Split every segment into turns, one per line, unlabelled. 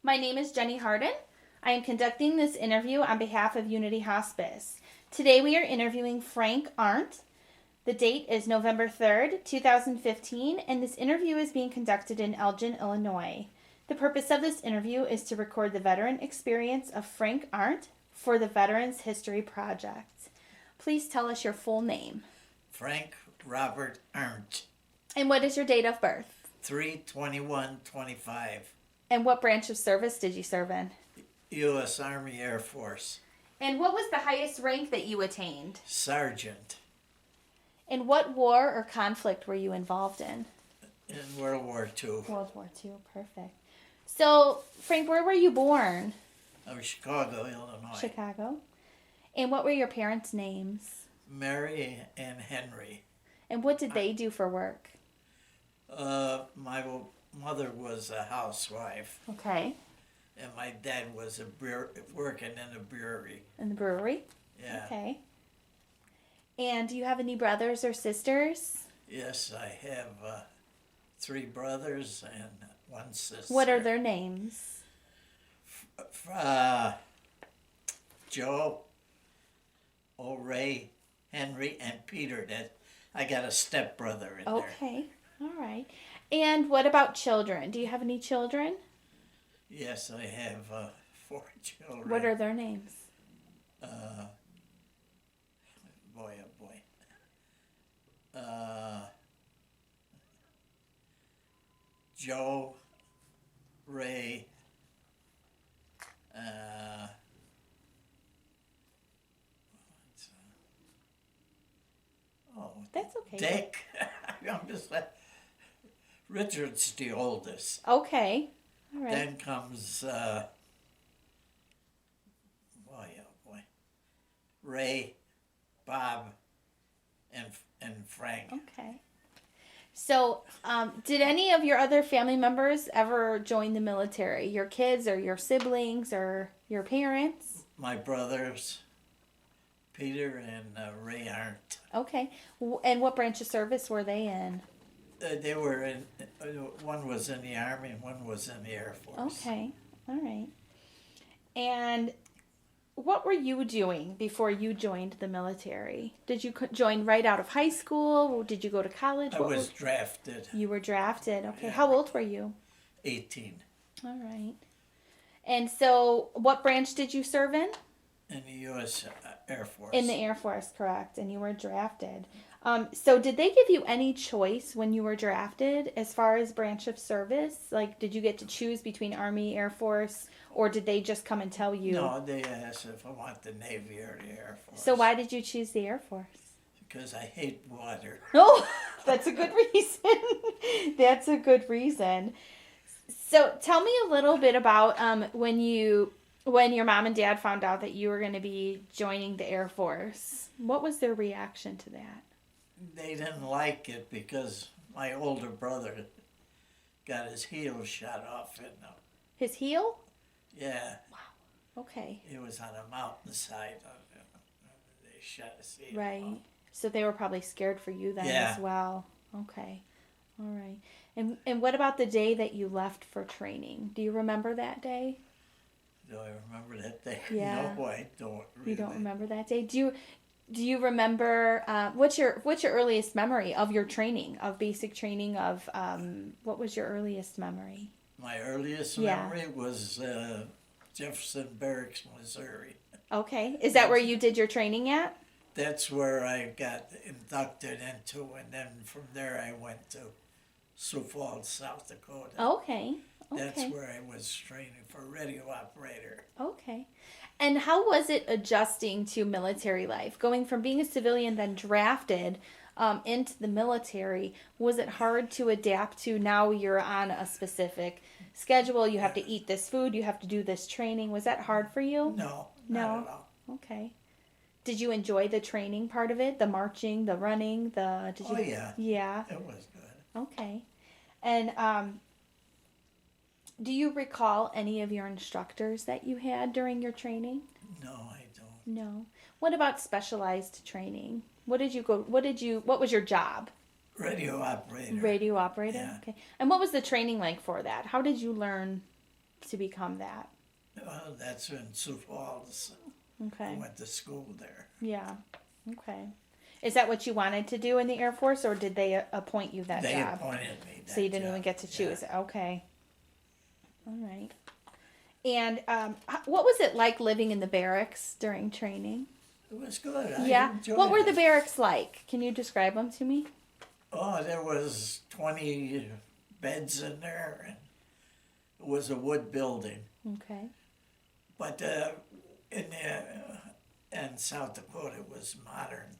My name is Jenny Harden. I am conducting this interview on behalf of Unity Hospice. Today we are interviewing Frank Arndt. The date is November 3rd, 2015, and this interview is being conducted in Elgin, Illinois. The purpose of this interview is to record the veteran experience of Frank Arndt for the Veterans History Project. Please tell us your full name.
Frank Robert Arndt.
And what is your date of birth?
3/21/25.
And what branch of service did you serve in?
US Army Air Force.
And what was the highest rank that you attained?
Sergeant.
And what war or conflict were you involved in?
In World War II.
World War II, perfect. So, Frank, where were you born?
Of Chicago, Illinois.
Chicago. And what were your parents' names?
Mary and Henry.
And what did they do for work?
My mother was a housewife.
Okay.
And my dad was working in a brewery.
In the brewery?
Yeah.
Okay. And do you have any brothers or sisters?
Yes, I have 3 brothers and 1 sister.
What are their names?
Joe, Ray, Henry, and Peter. I got a stepbrother in there.
Okay. All right. And what about children? Do you have any children?
Yes, I have 4 children.
What are their names?
Boy, oh boy. Joe, Ray,
That's okay.
Dick. I'm just like, Richard's the oldest.
Okay. All right.
Then comes, boy, oh boy, Ray, Bob, and Frank.
Okay. So, did any of your other family members ever join the military? Your kids or your siblings or your parents?
My brothers, Peter and Ray Arndt.
Okay. And what branch of service were they in?
They were in, one was in the Army and one was in the Air Force.
Okay. All right. And what were you doing before you joined the military? Did you join right out of high school? Did you go to college?
I was drafted.
You were drafted. Okay.
Yeah.
How old were you?
18.
All right. And so what branch did you serve in?
In the US Air Force.
In the Air Force, correct. And you were drafted. So did they give you any choice when you were drafted as far as branch of service? Like, did you get to choose between Army, Air Force, or did they just come and tell you?
No, they asked if I want the Navy or the Air Force.
So why did you choose the Air Force?
Because I hate water.
Oh, that's a good reason. That's a good reason. So tell me a little bit about when your mom and dad found out that you were going to be joining the Air Force. What was their reaction to that?
They didn't like it because my older brother got his heel shot off.
His heel?
Yeah.
Wow. Okay.
He was on a mountainside. They shot his heel
Right.
off.
So they were probably scared for you then
Yeah.
as well. Okay. All right. And what about the day that you left for training? Do you remember that day?
Do I remember that day?
Yeah.
No, I don't really.
You don't remember that day? Do you remember what's your earliest memory of your training, of basic training, of what was your earliest memory?
My earliest
Yeah.
memory was Jefferson Barracks, Missouri.
Okay. Is that where you did your training at?
That's where I got inducted into, and then from there I went to Sioux Falls, South Dakota.
Okay.
That's
Okay.
where I was training for radio operator.
Okay. And how was it adjusting to military life? Going from being a civilian, then drafted into the military, was it hard to adapt to now you're on a specific schedule? You have to eat this food, you have to do this training. Was that hard for you?
No,
No.
not at all.
Okay. Did you enjoy the training part of it? The marching, the running,
Yeah.
Yeah.
It was good.
Okay. And do you recall any of your instructors that you had during your training?
No, I don't.
No. What about specialized training? What was your job?
Radio operator.
Radio operator?
Yeah.
Okay. And what was the training like for that? How did you learn to become that?
That's in Sioux Falls.
Okay.
I went to school there.
Yeah. Okay. Is that what you wanted to do in the Air Force, or did they appoint you that
They
job?
appointed me that
So you didn't
job.
even get to choose.
Yeah.
Okay. All right. And what was it like living in the barracks during training?
It was good. I
Yeah.
enjoyed
What were the
it.
barracks like? Can you describe them to me?
Oh, there was 20 beds in there, and it was a wood building.
Okay.
But in South Dakota, it was modern.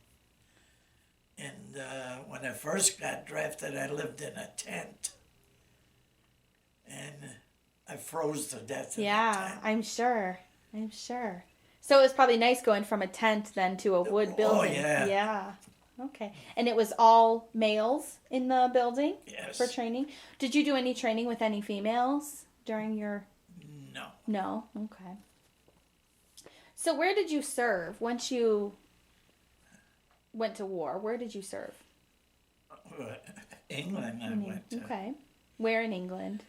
And when I first got drafted, I lived in a tent, and I froze to death in the
Yeah,
tent.
I'm sure. I'm sure. So it was probably nice going from a tent then to a wood building.
yeah.
Yeah. Okay. And it was all males in the building
Yes.
for training. Did you do any training with any females during your...
No.
No? Okay. So where did you serve once you went to war? Where did you serve?
England, I went to.
Okay. Where in England?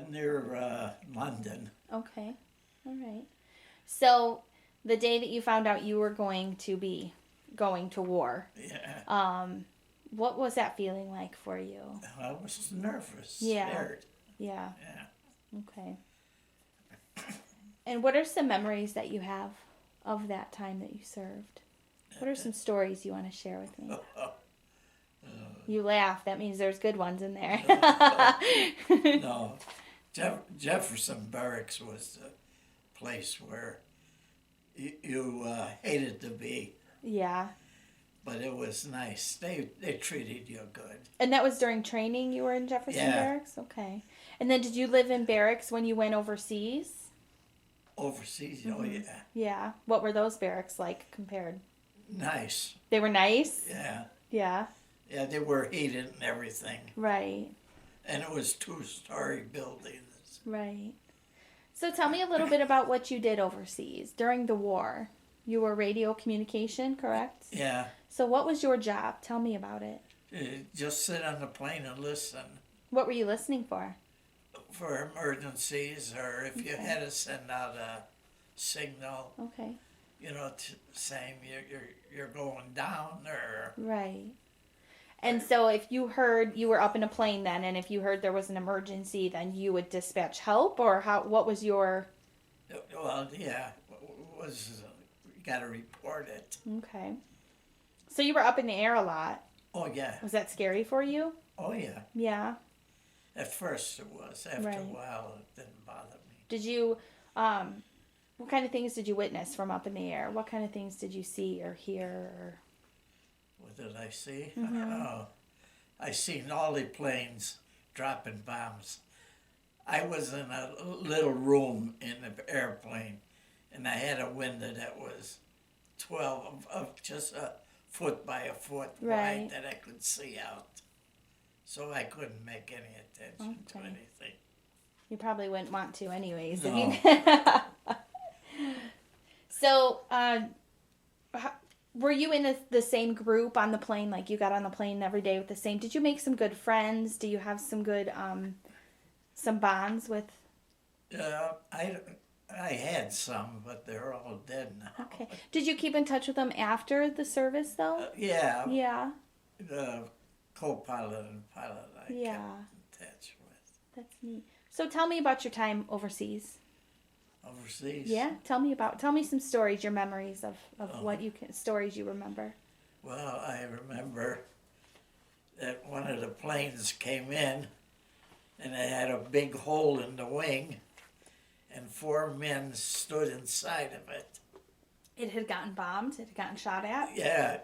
Near London.
Okay. All right. So the day that you found out you were going to be going to war,
Yeah.
what was that feeling like for you?
I was nervous,
Yeah.
scared.
Yeah.
Yeah.
Okay. And what are some memories that you have of that time that you served? What are some stories you want to share with me? You laugh. That means there's good ones in there.
No, Jefferson Barracks was the place where you hated to be,
Yeah.
but it was nice. They treated you good.
And that was during training you were in Jefferson
Yeah.
Barracks? Okay. And then did you live in barracks when you went overseas?
Overseas, oh yeah,
Yeah. What were those barracks like compared?
nice.
They were nice?
Yeah,
Yeah.
yeah, they were heated and everything,
Right.
and it was 2-story buildings.
Right. So tell me a little bit about what you did overseas during the war. You were radio communication, correct?
Yeah,
So what was your job? Tell me about it.
just sit on the plane and listen
What were you listening for?
for emergencies, or if you
Okay.
had to send out a signal,
Okay.
saying you're going down, or
Right. And so if you heard you were up in a plane then, and if you heard there was an emergency, then you would dispatch help, or what was your...
well, yeah, was you got to report it.
Okay. So you were up in the air a lot.
Oh yeah,
Was that scary for you?
oh yeah.
Yeah.
At first it was. After
Right.
a while, it didn't bother me.
Did you, what kind of things did you witness from up in the air? What kind of things did you see or hear? Or...
What did I see?
Mm-hmm.
Oh, I seen all the planes dropping bombs. I was in a little room in the airplane, and I had a window that was 12 of just a foot by a foot
Right.
wide that I could see out. So I couldn't make any attention to
Okay.
anything.
You probably wouldn't want to anyways. if
No.
you- So, were you in the same group on the plane? Like you got on the plane every day with the same? Did you make some good friends? Do you have some good, some bonds with?
I had some, but they're all dead now.
Okay. Did you keep in touch with them after the service though?
Yeah,
Yeah.
the co-pilot and pilot I
Yeah.
kept in touch with.
That's neat. So tell me about your time overseas.
Overseas?
Yeah, tell me some stories, your memories of what stories you remember.
Well, I remember that one of the planes came in and it had a big hole in the wing and 4 men stood inside of it.
It had gotten bombed, it had gotten shot at.
Yeah,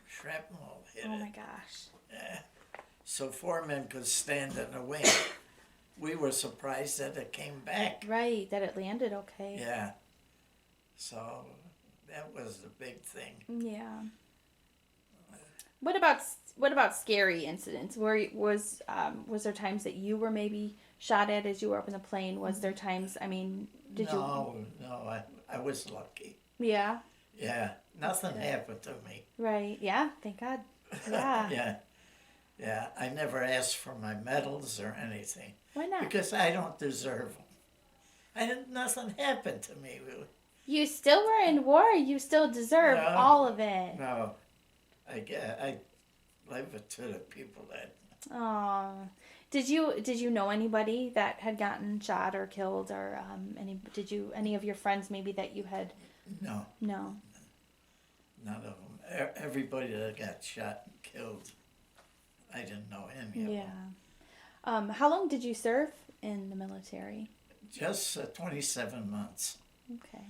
shrapnel hit
Oh
it.
my gosh.
Yeah. So 4 men could stand in the wing. We were surprised that it came back.
Right, that it landed okay.
Yeah. So that was the big thing.
Yeah. What about scary incidents? Was there times that you were maybe shot at as you were up in the plane? Was there times? I mean, did you?
No, I was lucky.
Yeah.
Yeah, nothing happened to me.
Right. Yeah. Thank God. Yeah.
Yeah, Yeah, I never asked for my medals or anything.
Why not?
Because I don't deserve them. Nothing happened to me.
You still were in war. You still deserve
No,
all of it.
No, I leave it to the people that.
Oh, did you know anybody that had gotten shot or killed, or any of your friends maybe that you had?
No,
No.
none of them. Everybody that got shot and killed, I didn't know any of them.
Yeah. How long did you serve in the military?
Just 27 months.
Okay.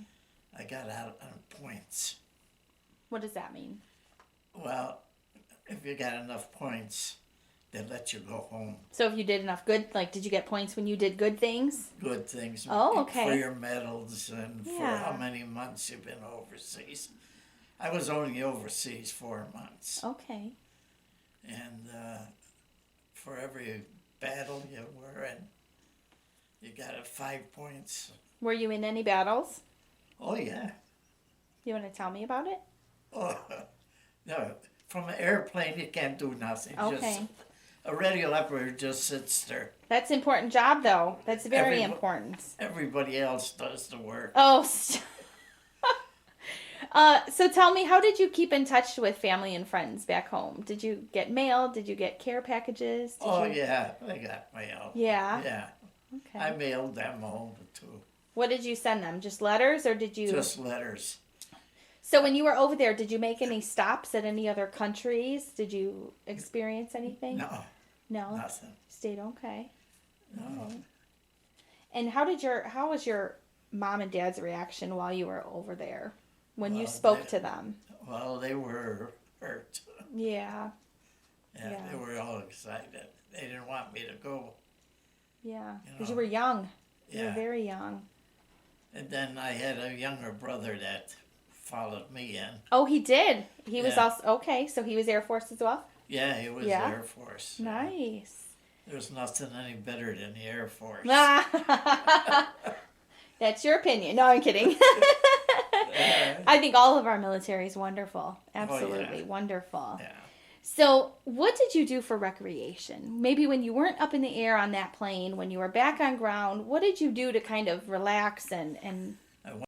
I got out on points.
What does that mean?
Well, if you got enough points, they let you go home.
So if you did enough good, like, did you get points when you did good things?
Good things.
Oh, okay.
For your medals and for how many months you've been overseas. I was only overseas 4 months.
Okay.
And for every battle you were in, you got 5 points.
Were you in any battles?
Oh, yeah.
You want to tell me about it?
Oh, no. From an airplane, you can't do nothing.
Okay.
Just, a radio operator just sits there.
That's an important job, though. That's very important.
Everybody else does the work.
Oh, so tell me, how did you keep in touch with family and friends back home? Did you get mail? Did you get care packages?
Yeah, I got mail.
Yeah?
Yeah.
Okay.
I mailed them home, too.
What did you send them? Just letters, or did you...
Just letters.
So when you were over there, did you make any stops at any other countries? Did you experience anything?
No.
No?
Nothing.
Stayed okay?
No.
Okay. And how was your mom and dad's reaction while you were over there? When you spoke to them?
Well, they were hurt.
Yeah.
Yeah, they were all excited. They didn't want me to go.
Yeah, because you were young. You were
Yeah.
very young.
And then I had a younger brother that followed me in.
Oh, he did? He was
Yeah.
also... Okay, so he was Air Force as well?
Yeah, he was
Yeah?
Air Force.
Nice.
There's nothing any better than the Air Force.
That's your opinion. No, I'm kidding. I think all of our military is wonderful. Absolutely wonderful.
Yeah.
So, what did you do for recreation? Maybe when you weren't up in the air on that plane, when you were back on ground, what did you do to kind of relax and
I went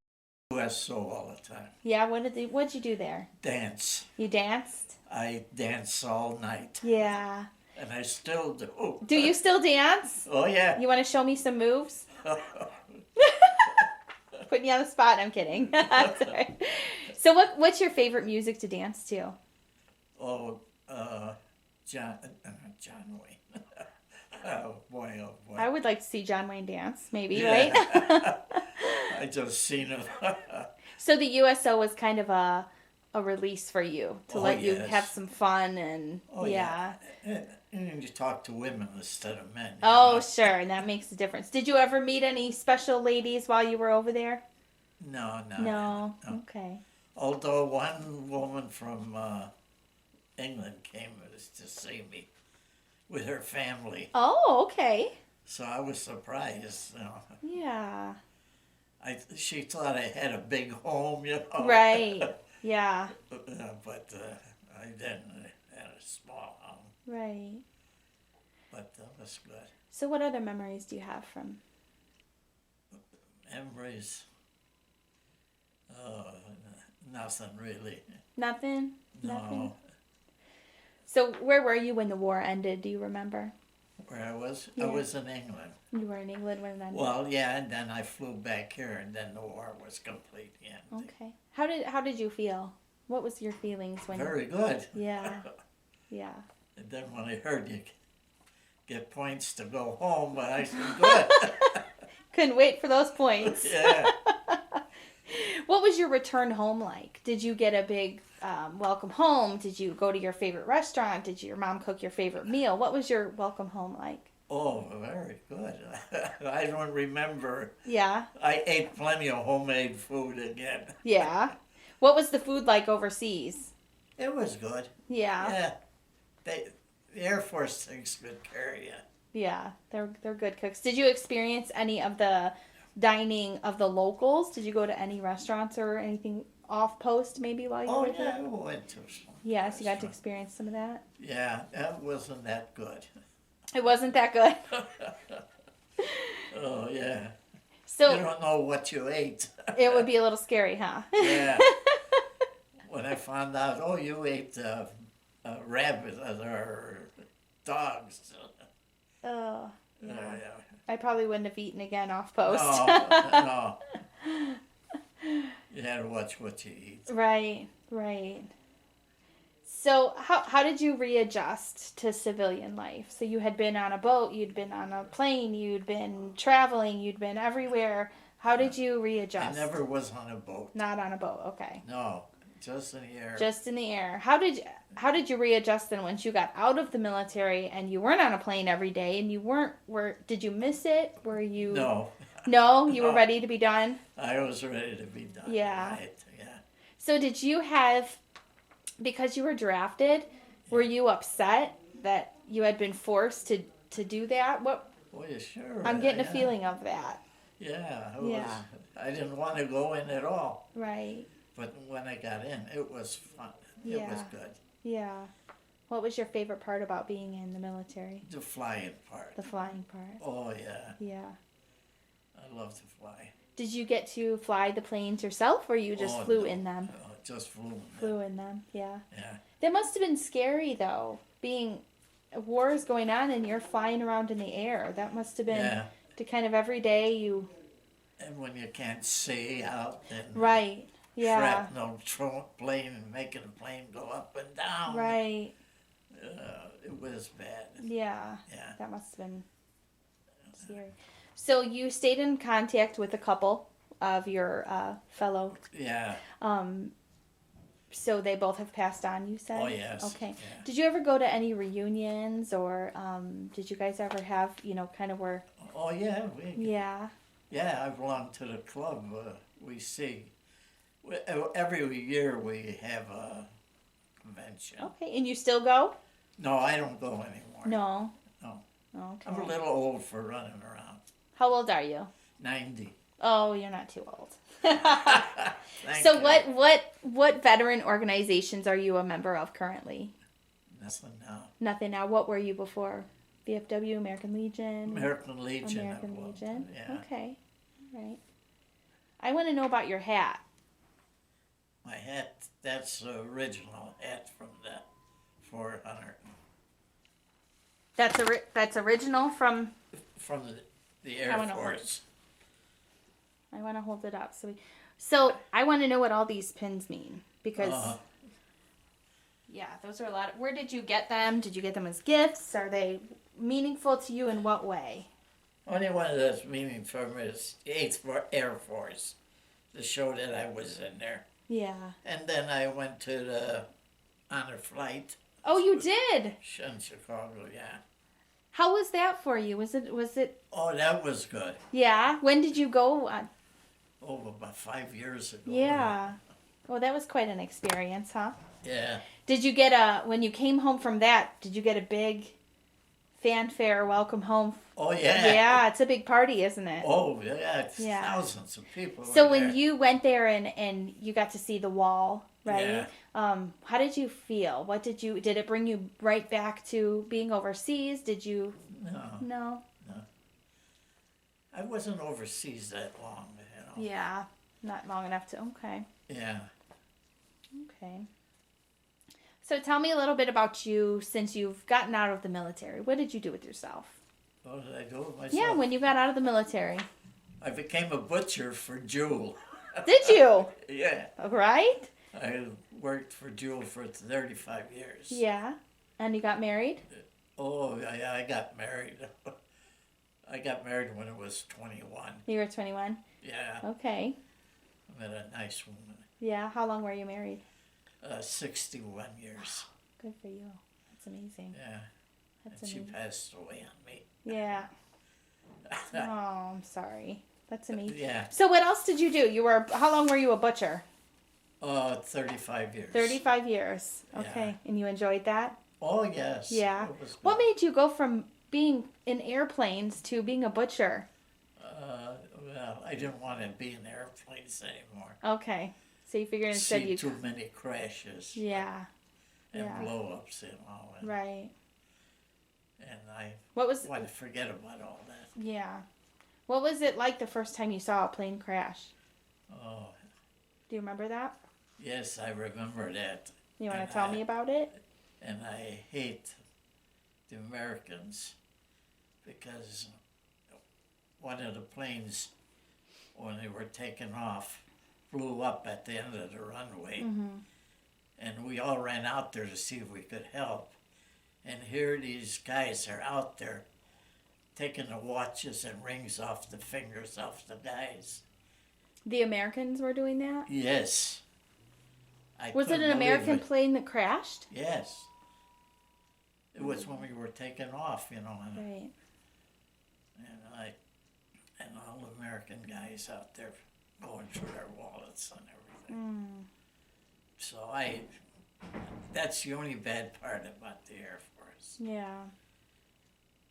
to USO all the time.
Yeah, what'd you do there?
Dance.
You danced?
I dance all night.
Yeah.
And I still do.
Do you still dance?
Oh, yeah.
You want to show me some moves? Putting you on the spot. I'm kidding. Sorry. So what's your favorite music to dance to?
Oh, John Wayne. Oh boy, oh boy.
I would like to see John Wayne dance, maybe,
Yeah.
right?
I just seen him.
So the USO was kind of a release for you to let you
yes.
have some fun and yeah.
And you talk to women instead of men.
Oh, sure, and that makes a difference. Did you ever meet any special ladies while you were over there?
No.
Okay.
Although one woman from England came to see me with her family.
Oh, okay.
So I was surprised.
Yeah.
She thought I had a big home,
Right. Yeah.
But I didn't. I had a small home.
Right.
But that was good.
So what other memories do you have from?
Memories. Oh, nothing really.
Nothing?
No.
Nothing? So where were you when the war ended? Do you remember?
Where I was?
Yeah.
I was in England.
You were in England when it ended?
Well, yeah, and then I flew back here, and then the war was complete again.
Okay. How did you feel? What was your feelings when?
Very good.
Yeah. Yeah.
And then when I heard you get points to go home, I said, good.
Couldn't wait for those points.
Yeah.
What was your return home like? Did you get a big welcome home? Did you go to your favorite restaurant? Did your mom cook your favorite meal? What was your welcome home like?
Oh, very good. I don't remember.
Yeah.
I ate plenty of homemade food again.
Yeah. What was the food like overseas?
It was good.
Yeah.
Yeah. The Air Force takes good care of you.
Yeah, they're good cooks. Did you experience any of the dining of the locals? Did you go to any restaurants or anything off post maybe while you
Oh,
were
yeah,
there?
I went to some.
Yes, you got to
restaurant.
experience some of that.
Yeah, that wasn't that good.
It wasn't that good.
Oh, yeah. You
So
don't know what you ate.
it would be a little scary, huh?
Yeah. When I found out, oh, you ate rabbits or dogs.
Oh, yeah.
Yeah.
I probably wouldn't have eaten again off post.
No, no. You had to watch what you eat.
Right, right. So how did you readjust to civilian life? So you had been on a boat, you'd been on a plane, you'd been traveling, you'd been everywhere. How did you
I
readjust?
never was on a boat.
Not on a boat, okay.
No, just in the air.
Just in the air. How did you readjust then once you got out of the military and you weren't on a plane every day and you did you miss it? Were you
No,
No, you were
No.
ready to be done?
I was ready to be done.
Yeah.
Right, yeah.
So did you have, because you were drafted, were you upset that you had been forced to do that? What
Oh, yeah, sure.
I'm getting
yeah.
a feeling of that.
Yeah,
Yeah.
I didn't want to go in at all.
Right.
But when I got in, it was fun. It was
Yeah.
good.
Yeah. What was your favorite part about being in the military?
The flying part.
The flying part.
Oh, yeah.
Yeah.
I love to fly.
Did you get to fly the planes yourself or you just
Oh,
flew
no.
in them?
Oh, just flew in them.
Flew in them, yeah.
Yeah.
That must have been scary though, being war is going on and you're flying around in the air. That must have been
Yeah.
to kind of every day you
And when you can't see out and
right. Yeah.
shrapnel plane and making a plane go up and down.
Right.
It was bad.
Yeah.
Yeah.
That must have been scary. So you stayed in contact with a couple of your fellow.
Yeah.
So they both have passed on, you said?
Oh, yes.
Okay.
Yeah.
Did you ever go to any reunions or did you guys ever have, kind of where?
Oh, yeah.
Yeah.
Yeah, I belong to the club. We see. Every year we have a convention.
Okay. And you still go?
No, I don't go anymore.
No.
No.
Okay.
I'm a little old for running around.
How old are you?
90.
Oh, you're not too old.
Thank
So
you.
what veteran organizations are you a member of currently?
Nothing now.
Nothing now. What were you before? VFW, American Legion?
American Legion.
American
I was.
Legion.
Yeah.
Okay. All right. I want to know about your hat.
My hat, that's the original hat from the 400.
That's original from.
From the
I
Air
wanna hold
Force.
I want to hold it up so I want to know what all these pins mean because yeah, those are a lot. Where did you get them? Did you get them as gifts? Are they meaningful to you in what way?
Only one that's meaningful for me is the 8th Air Force, to show that I was in there.
Yeah.
And then I went to the honor flight
Oh, you did.
in Chicago, yeah.
How was that for you? Was it?
Oh, that was good.
Yeah. When did you go?
Oh, about 5 years ago.
Yeah. Well, that was quite an experience, huh?
Yeah.
Did you get when you came home from that, did you get a big fanfare welcome home?
Oh, yeah.
Yeah, it's a big party, isn't it?
Oh, yeah. It's
Yeah.
thousands of people.
So
were
when
there.
you went there and you got to see the wall, right?
Yeah.
How did you feel? Did it bring you right back to being overseas? Did you?
No,
No.
I wasn't overseas that long,
Yeah, not long enough to. Okay.
Yeah.
Okay. So tell me a little bit about you since you've gotten out of the military. What did you do with yourself?
What did I do with myself?
Yeah, when you got out of the military.
I became a butcher for Jewel.
Did you?
Yeah.
Right?
I worked for Jewel for 35 years.
Yeah. And you got married?
Oh, yeah, I got married. I got married when I was 21.
You were 21?
Yeah.
Okay.
I met a nice woman.
Yeah. How long were you married?
61 years.
Good for you. That's amazing.
Yeah.
That's
And she
amazing.
passed away on me.
Yeah. Oh, I'm sorry. That's amazing.
Yeah.
So what else did you do? How long were you a butcher?
35 years.
35 years.
Yeah.
Okay. And you enjoyed that?
Oh, yes.
Yeah.
It was good.
What made you go from being in airplanes to being a butcher?
Well, I didn't want to be in airplanes anymore.
Okay. So you figured instead
see
you...
too many crashes.
Yeah.
And
Yeah.
blow-ups and all that.
Right.
And I
What was...
want to forget about all that.
Yeah. What was it like the first time you saw a plane crash?
Oh,
Do you remember that?
yes, I remember that.
You want
And
to tell me about it?
And I hate the Americans because one of the planes, when they were taking off, blew up at the end of the runway.
Mm-hmm.
And we all ran out there to see if we could help. And here these guys are out there taking the watches and rings off the fingers off the guys.
The Americans were doing that?
Yes.
Was it an American plane that crashed?
Yes. It was when we were taking off, you know.
Right.
And all the American guys out there going through their wallets and everything. So that's the only bad part about the Air Force.
Yeah.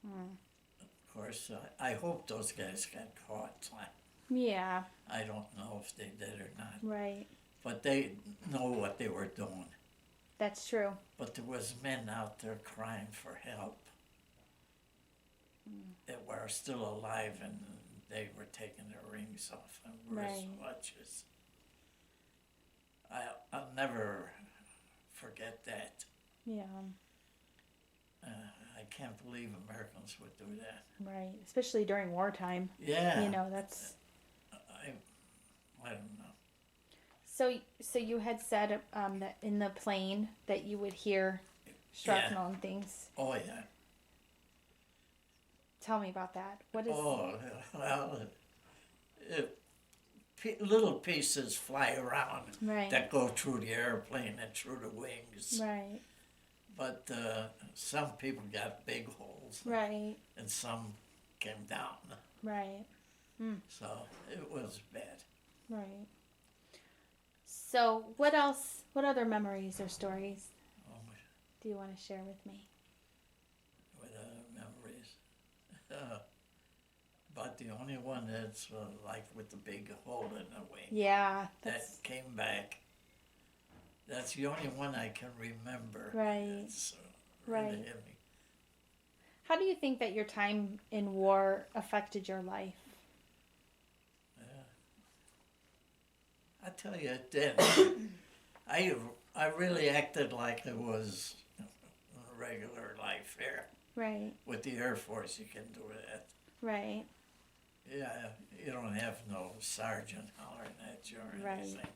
Of course, I hope those guys got caught.
Yeah.
I don't know if they did or not.
Right.
But they know what they were doing.
That's true.
But there was men out there crying for help that were still alive, and they were taking their rings off and wrist watches. I'll never forget that.
Yeah.
I can't believe Americans would do that.
Right. Especially during wartime.
Yeah.
You know, that's...
I don't know.
So you had said that in the plane that you would hear shrapnel and things.
Oh, yeah.
Tell me about that. What is...
Oh, well, little pieces fly around that go through the airplane and through the wings.
Right.
But some people got big holes.
Right.
And some came down.
Right.
So it was bad.
Right. So what else, what other memories or stories do you want to share with me?
What other memories? But the only one that's like with the big hole in the wing.
Yeah.
That came back. That's the only one I can remember.
Right.
That's really hit me.
How do you think that your time in war affected your life?
I tell you, it did. I really acted like it was a regular life here.
Right.
With the Air Force, you can do that.
Right.
Yeah, you don't have no sergeant hollering at you or anything.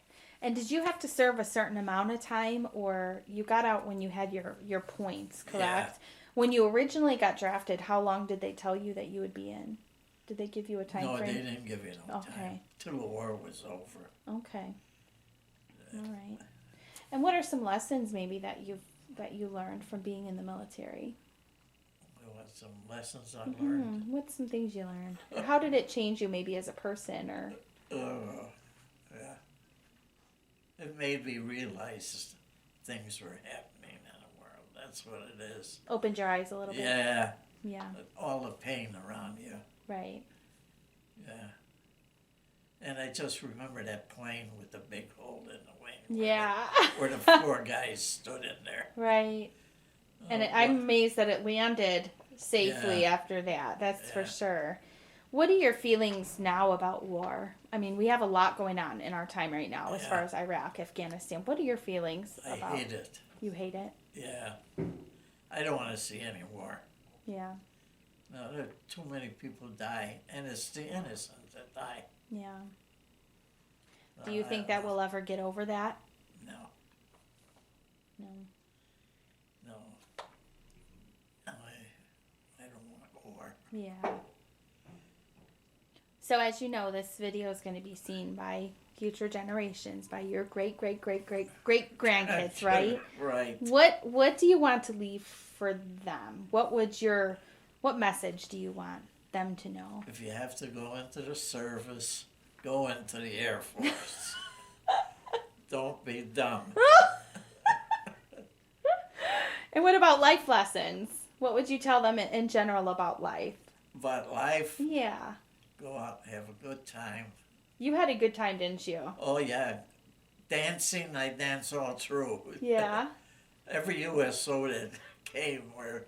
And did you have to serve a certain amount of time, or you got out when you had your points, correct?
Yeah.
When you originally got drafted, how long did they tell you that you would be in? Did they give you a time frame?
No, they didn't give you no time. Till the war was over.
Okay. All right. And what are some lessons maybe that you learned from being in the military?
What some lessons I learned?
What's some things you learned? Or how did it change you maybe as a person or?
Yeah. It made me realize things were happening in the world. That's what it is.
Opened your eyes a little bit.
Yeah.
Yeah.
All the pain around you.
Right.
Yeah. And I just remember that plane with the big hole in the wing.
Yeah.
Where the 4 guys stood in there.
Right. And I'm amazed that it landed safely after that. That's for sure. What are your feelings now about war? I mean, we have a lot going on in our time right now as far as Iraq, Afghanistan. What are your feelings about?
I hate it.
You hate it?
Yeah. I don't want to see any war.
Yeah.
No, there are too many people die, and it's the innocent that die.
Yeah. Do you think that we'll ever get over that?
No.
No.
No. I don't want war.
Yeah. So as you know, this video is going to be seen by future generations, by your great grandkids, right?
Right.
What do you want to leave for them? What message do you want them to know?
If you have to go into the service, go into the Air Force. Don't be dumb.
And what about life lessons? What would you tell them in general about life?
About life?
Yeah.
Go out and have a good time.
You had a good time, didn't you?
Oh, yeah. dancing, I dance all through.
Yeah.
Every USO that came where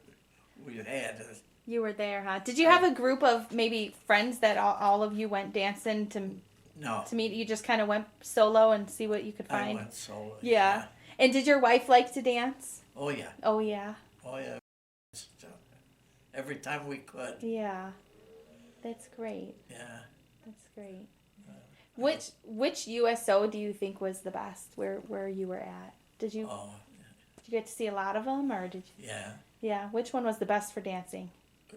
we had it.
You were there, huh? Did you have a group of maybe friends that all of you went dancing
No,
to meet? You just kind of went solo and see what you could
I
find?
went solo.
Yeah. And did your wife like to dance?
Oh yeah.
Oh, yeah.
Oh yeah. Every time we could.
Yeah. That's great.
Yeah.
That's great. Which USO do you think was the best? Where you were at? Did you get to see a lot of them, or did you?
Yeah.
Yeah. Which one was the best for dancing?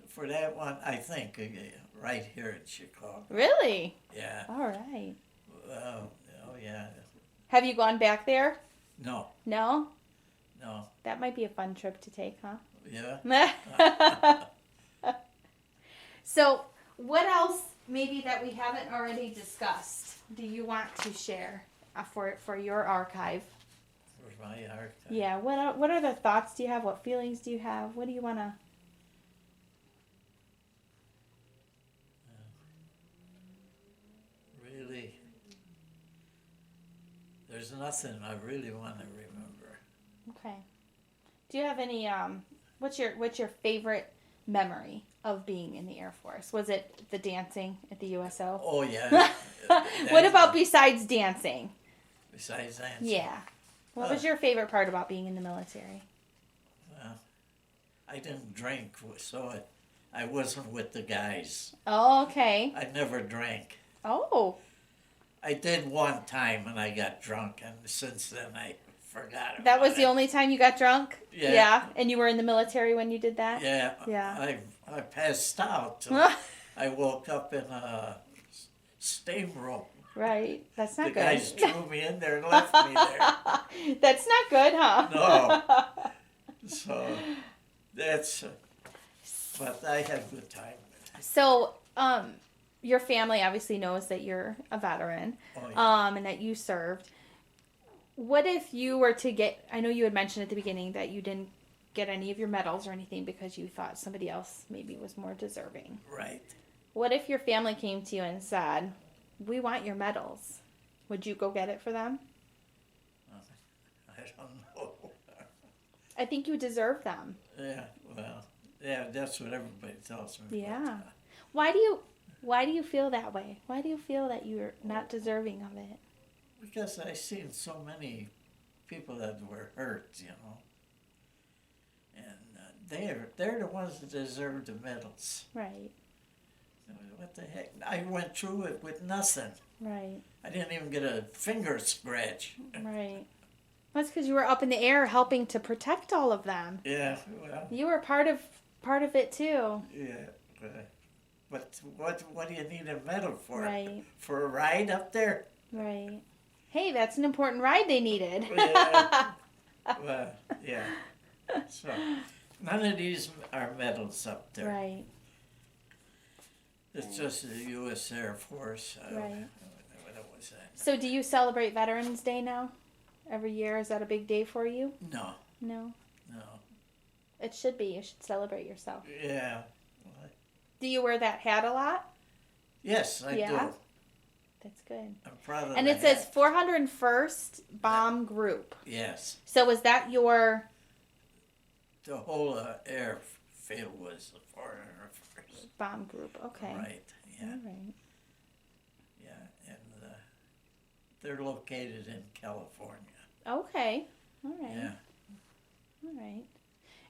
For that one, I think right here in Chicago.
Really?
Yeah.
All right.
Oh yeah.
Have you gone back there?
No.
No?
No.
That might be a fun trip to take, huh?
Yeah.
So, what else maybe that we haven't already discussed do you want to share for your archive?
For my archive.
Yeah. What other thoughts do you have? What feelings do you have? What do you want to?
Really, there's nothing I really want to remember.
Okay. Do you have any what's your favorite memory of being in the Air Force? Was it the dancing at the USO?
Oh yeah.
What about besides dancing?
Besides dancing?
Yeah. What was your favorite part about being in the military?
Well, I didn't drink, so I wasn't with the guys.
Oh, okay.
I never drank.
Oh.
I did one time and I got drunk, and since then I forgot about
That was the
it.
only time you got drunk?
Yeah.
And you were in the military when you did that?
Yeah.
Yeah.
I passed out. I woke up in a steam room.
Right. That's not
The
good.
guys threw me in there and left me there.
That's not good, huh?
No. So that's, but I had a good time.
So, your family obviously knows that you're a veteran,
Oh, yeah.
and that you served. What if you were to get, I know you had mentioned at the beginning that you didn't get any of your medals or anything because you thought somebody else maybe was more deserving.
Right.
What if your family came to you and said, we want your medals? Would you go get it for them?
I don't know.
I think you deserve them.
Yeah, well, yeah, that's what everybody tells me.
Yeah. Why do you feel that way? Why do you feel that you're not deserving of it?
Because I seen so many people that were hurt, you know. And they're the ones that deserve the medals.
Right.
What the heck? I went through it with nothing.
Right.
I didn't even get a finger scratch.
Right. That's because you were up in the air helping to protect all of them.
Yeah, well.
You were part of it too.
Yeah, but what do you need a medal for?
Right.
For a ride up there?
Right. Hey, that's an important ride they needed.
Yeah. Well, yeah. So, none of these are medals up there.
Right.
It's just the US Airforce.
Right.
What was that?
So do you celebrate Veterans Day now? Every year? Is that a big day for you?
No.
No.
No.
It should be. You should celebrate yourself.
Yeah.
Do you wear that hat a lot?
Yes, I do.
That's good.
I'm proud of
And
the
it says
hat.
401st Bomb Group.
Yes.
So is that your...
The whole airfield was the 401st.
Bomb Group, okay.
Right, yeah.
All right.
Yeah, and they're located in California.
Okay. All right.
Yeah.
All right.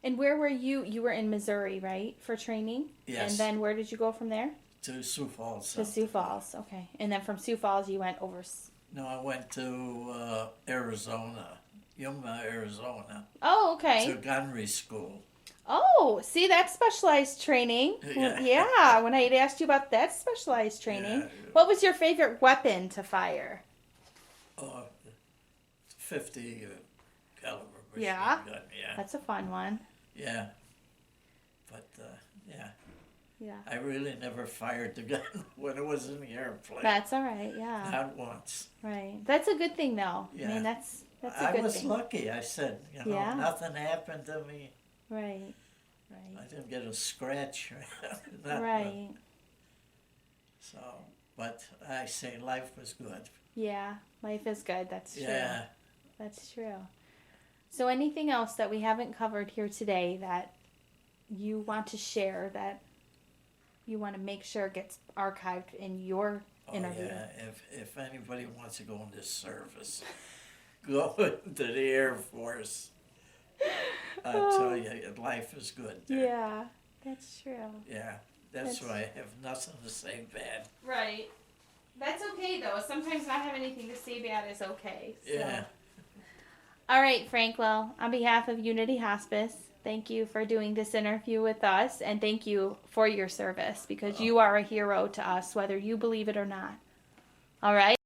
And where were you? You were in Missouri, right, for training?
Yes.
And then where did you go from there?
To Sioux Falls.
To Sioux Falls, okay. And then from Sioux Falls, you went over...
No, I went to Arizona, Yuma, Arizona,
Oh, okay.
to gunnery school.
Oh, see, that's specialized training.
Yeah.
Yeah, when I had asked you about that specialized training.
Yeah.
What was your favorite weapon to fire?
50 caliber machine
Yeah?
gun. Yeah.
That's a fun one.
Yeah. But, yeah.
Yeah.
I really never fired the gun when it was in the airplane.
That's all right, yeah.
Not once.
Right. That's a good thing, though. I
Yeah.
mean, that's a
I
good
was
thing.
lucky. I said,
Yeah.
nothing happened to me.
Right.
I
Right.
didn't get a scratch. Nothing.
Right.
So, But I say life was good.
Yeah, life is good. That's true.
Yeah.
That's true. So anything else that we haven't covered here today that you want to share, that you want to make sure gets archived in your interview?
Yeah, if anybody wants to go into service, go into the Air Force. I'll tell you, life is good there.
Yeah, that's true.
Yeah, that's why I have nothing to say bad.
Right. That's okay, though. Sometimes not having anything to say bad is okay. So.
Yeah.
All right, Frank. Well, on behalf of Unity Hospice, thank you for doing this interview with us, and thank you for your service, because you are a hero to us, whether you believe it or not. All right?